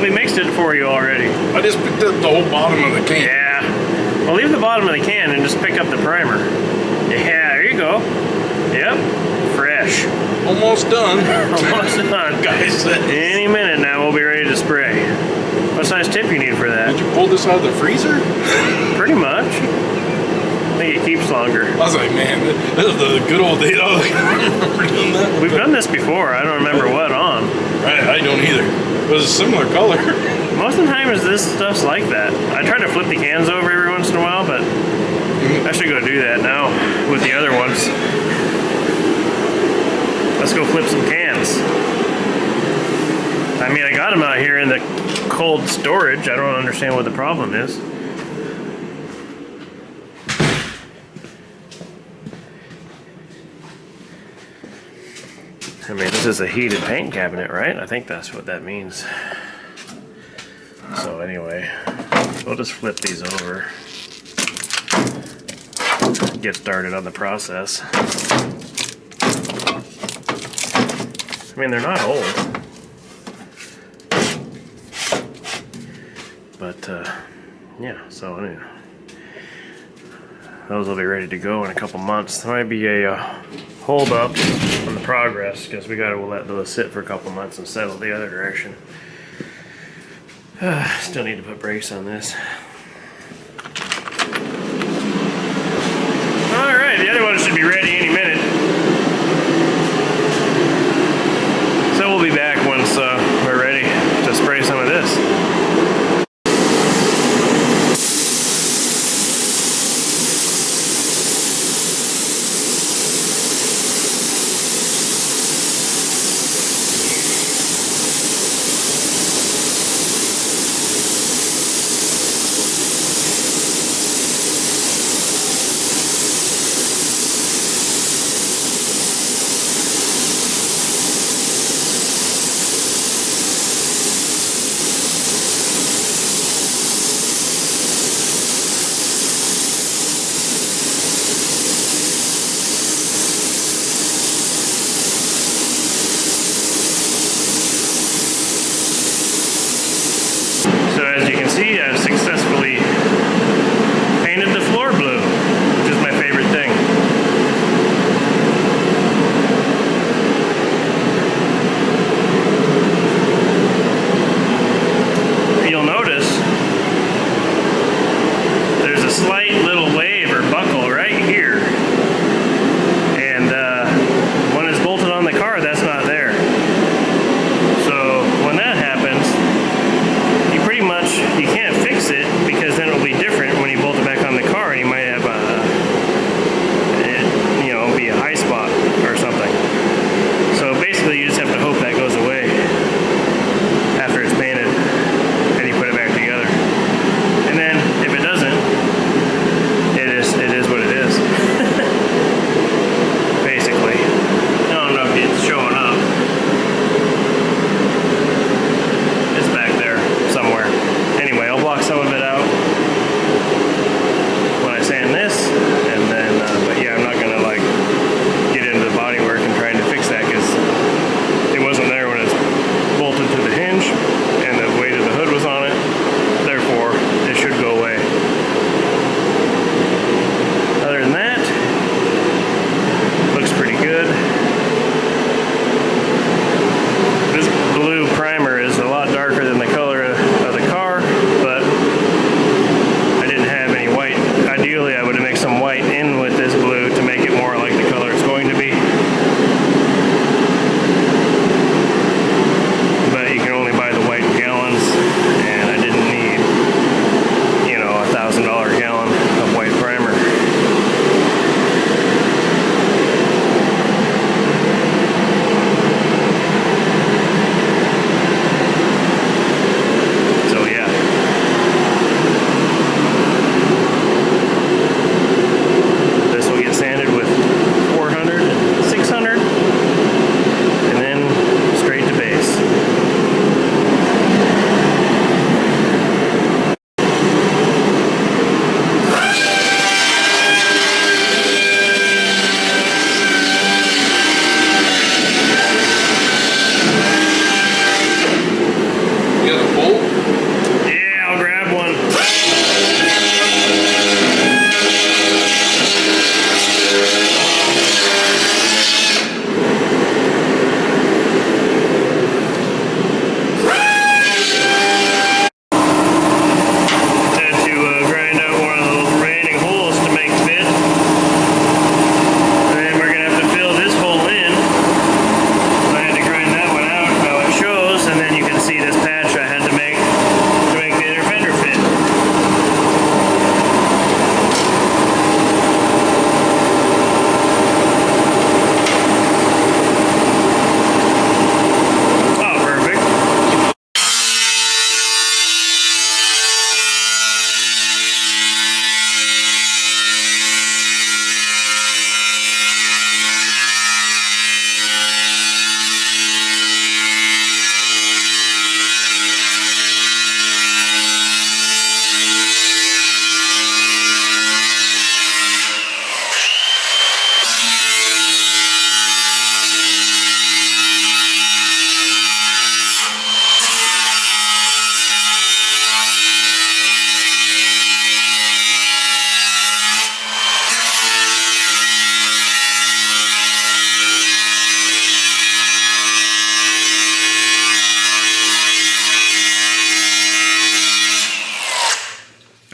probably mixed it for you already. I just picked up the whole bottom of the can. Yeah. Well, leave the bottom of the can and just pick up the primer. Yeah, there you go. Yep. Fresh. Almost done. Almost done. Guys, any minute now we'll be ready to spray. What size tip you need for that? Did you pull this out of the freezer? Pretty much. I think it keeps longer. I was like, man, this is the good old days. I remember doing that. We've done this before. I don't remember what on. I don't either. It was a similar color. Most of the time this stuff's like that. I try to flip the cans over every once in a while, but I should go do that now with the other ones. Let's go flip some cans. I mean, I got them out here in the cold storage. I don't understand what the problem is. I mean, this is a heated paint cabinet, right? I think that's what that means. So anyway, we'll just flip these over. Get started on the process. I mean, they're not old. But, yeah, so anyway. Those will be ready to go in a couple months. There might be a hold up on the progress because we gotta let those sit for a couple months and settle the other direction. Still need to put brakes on this. Alright, the other one should be ready any minute. So we'll be back once we're ready to spray some of this.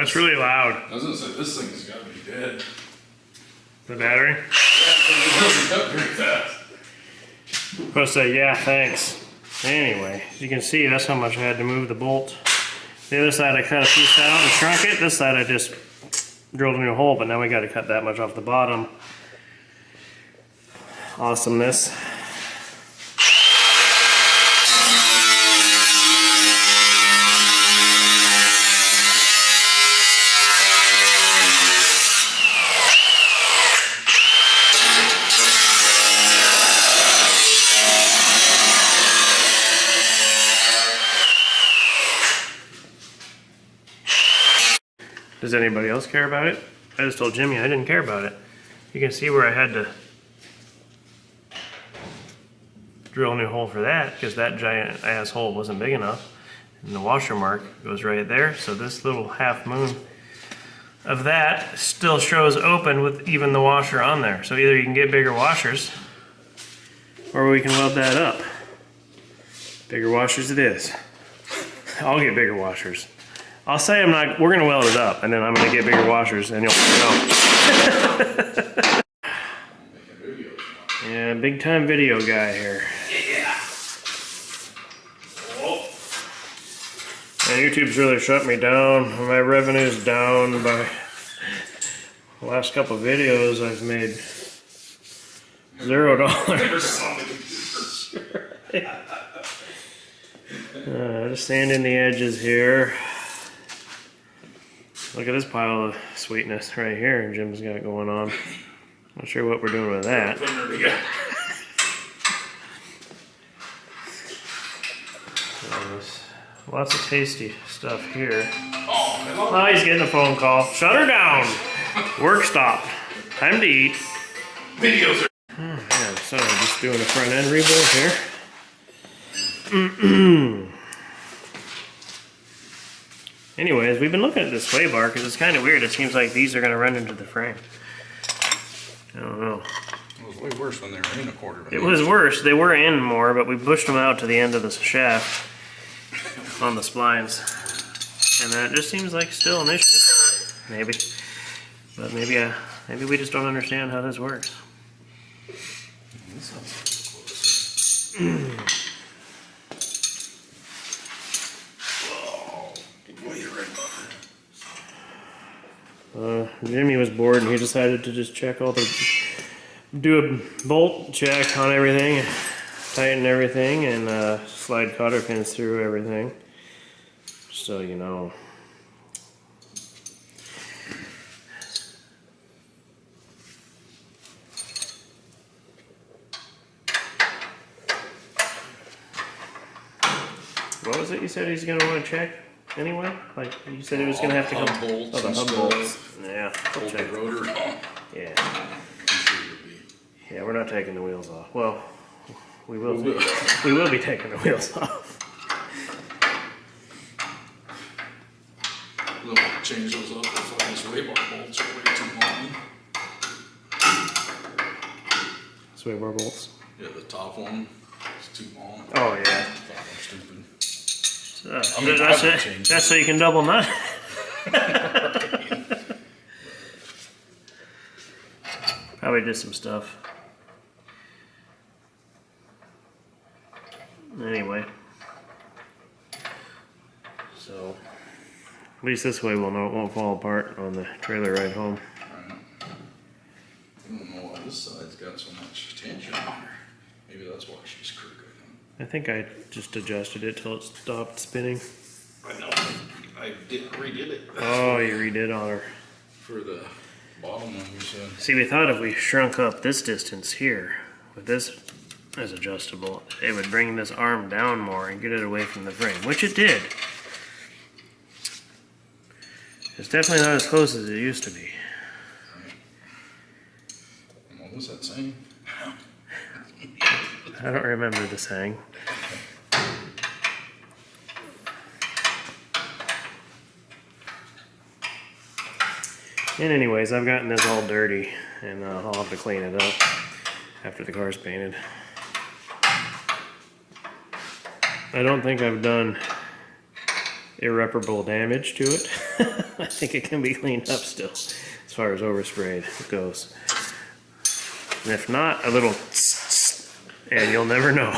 That's really loud. I was gonna say, this thing's gotta be dead. The battery? Yeah, it doesn't cut very fast. I'm supposed to say, yeah, thanks. Anyway, as you can see, that's how much I had to move the bolt. The other side I cut a piece out and shrunk it. This side I just drilled a new hole, but now we got to cut that much off the bottom. Awesomeness. Does anybody else care about it? I just told Jimmy I didn't care about it. You can see where I had to drill a new hole for that because that giant ass hole wasn't big enough. And the washer mark goes right there. So this little half moon of that still shows open with even the washer on there. So either you can get bigger washers or we can weld that up. Bigger washers it is. I'll get bigger washers. I'll say we're gonna weld it up and then I'm gonna get bigger washers and you'll know. Yeah, big time video guy here. Yeah. Oh. And YouTube's really shut me down. My revenue's down by the last couple of videos I've made $0. Just sanding the edges here. Look at this pile of sweetness right here Jim's got going on. Not sure what we're doing with that. Lots of tasty stuff here. Oh, he's getting a phone call. Shut her down. Work stopped. Time to eat. Videos are. Yeah, so I'm just doing a front end rebuild here. Anyways, we've been looking at this sway bar because it's kind of weird. It seems like these are going to run into the frame. I don't know. It was way worse when they were in a quarter. It was worse. They were in more, but we pushed them out to the end of the shaft on the splines. And that just seems like still an issue. Maybe. But maybe we just don't understand how this works. This sounds close. Jimmy was bored and he decided to just do a bolt check on everything, tighten everything, and slide cotter pins through everything. So you know. What was it you said he's gonna want to check anyway? Like you said it was gonna have to come. Bolts Oh, the hub bolts. Yeah, we'll Hold the check. rotor. Yeah. I'm sure you'll be. Yeah, we're not taking the wheels off. Well, we will. We will be taking the wheels off. We'll change those up if these sway bar bolts are way too long. Sway bar bolts. Yeah, the top one is too long. Oh yeah. I thought I'm stupid. So, I mean, that's I would it. change That's so you can double nut. Probably just some stuff. Anyway. So, at least this way we'll know it won't fall apart on the trailer ride home. Right. I don't know why this side's got so much tension on her. Maybe that's why she's crooked. I think I just adjusted it till it stopped spinning. I know. I redid it. Oh, you redid on her. For the bottom one, you said. See, we thought if we shrunk up this distance here, with this as adjustable, it would bring this arm down more and get it away from the frame, which it did. It's definitely not as close as it used to be. What was that saying? I don't remember the saying. And anyways, I've gotten this all dirty, and I'll have to clean it up after the car's painted. I don't think I've done irreparable damage to it. I think it can be cleaned up still, as far as oversprayed goes. And if not, a little and you'll never know.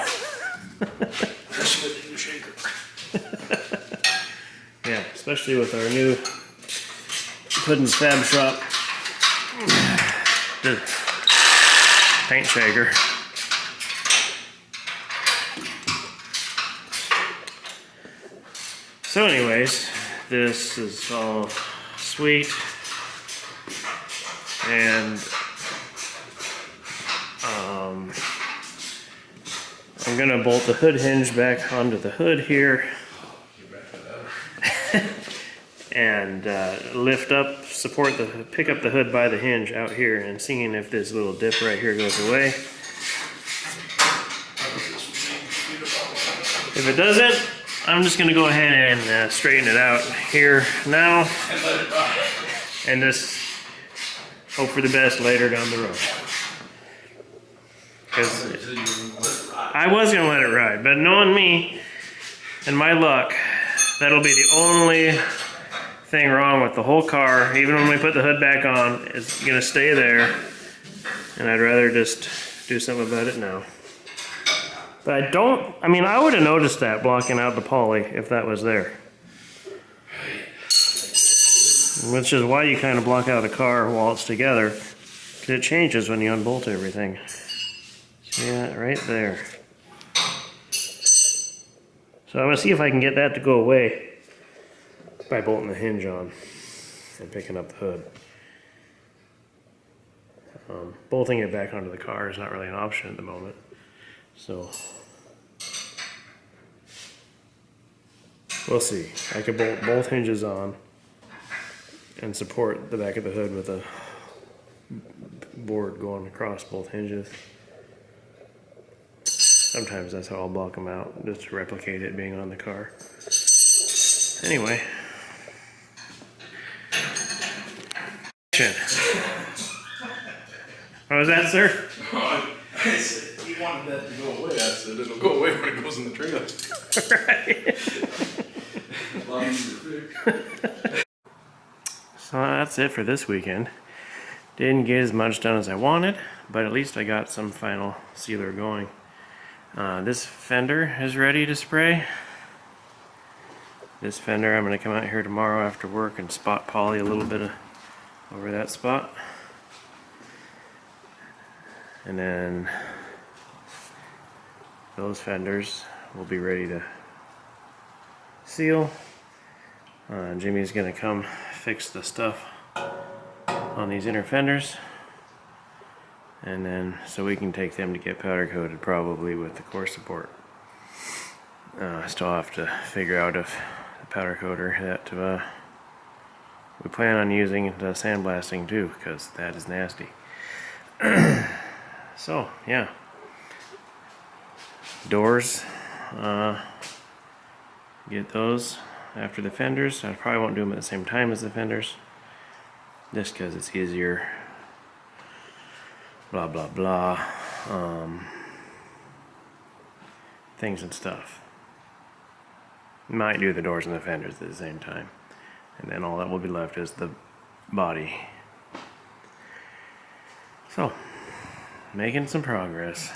Yeah, especially with our new Puddin's Fab Shop the paint shaker. So anyways, this is all sweet, and I'm gonna bolt the hood hinge back onto the hood here and lift up, pick up the hood by the hinge out here, and seeing if this little dip right here goes away. If it doesn't, I'm just gonna go ahead and straighten it out here now and just hope for the best later down the road. Because I was gonna let it ride, but knowing me and my luck, that'll be the only thing wrong with the whole car. Even when we put the hood back on, it's gonna stay there, and I'd rather just do something about it now. But I mean, I would have noticed that blocking out the poly if that was there. Which is why you kind of block out a car while it's together, because it changes when you unbolt everything. Yeah, right there. So I'm gonna see if I can get that to go away by bolting the hinge on and picking up the hood. Bolting it back onto the car is not really an option at the moment. So we'll see. I could bolt both hinges on and support the back of the hood with a board going across both hinges. Sometimes that's how I'll block them out, just to replicate it being on the car. Anyway. What was that, sir? I said, you wanted that to go away. I said, it'll go away when it goes in the trailer. Right. So that's it for this weekend. Didn't get as much done as I wanted, but at least I got some final sealer going. This fender is ready to spray. This fender, I'm going to come out here tomorrow after work and spot poly a little bit over that spot. And then those fenders will be ready to seal. Jimmy's going to come fix the stuff on these inner fenders. And then, so we can take them to get powder coated probably with the core support. I still have to figure out if the powder coater that we plan on using the sandblasting too, because that is nasty. So, yeah. Doors, get those after the fenders. I probably won't do them at the same time as the fenders, just because it's easier. Blah blah blah, things and stuff. Might do the doors and the fenders at the same time, and then all that will be left is the body. So, making some progress.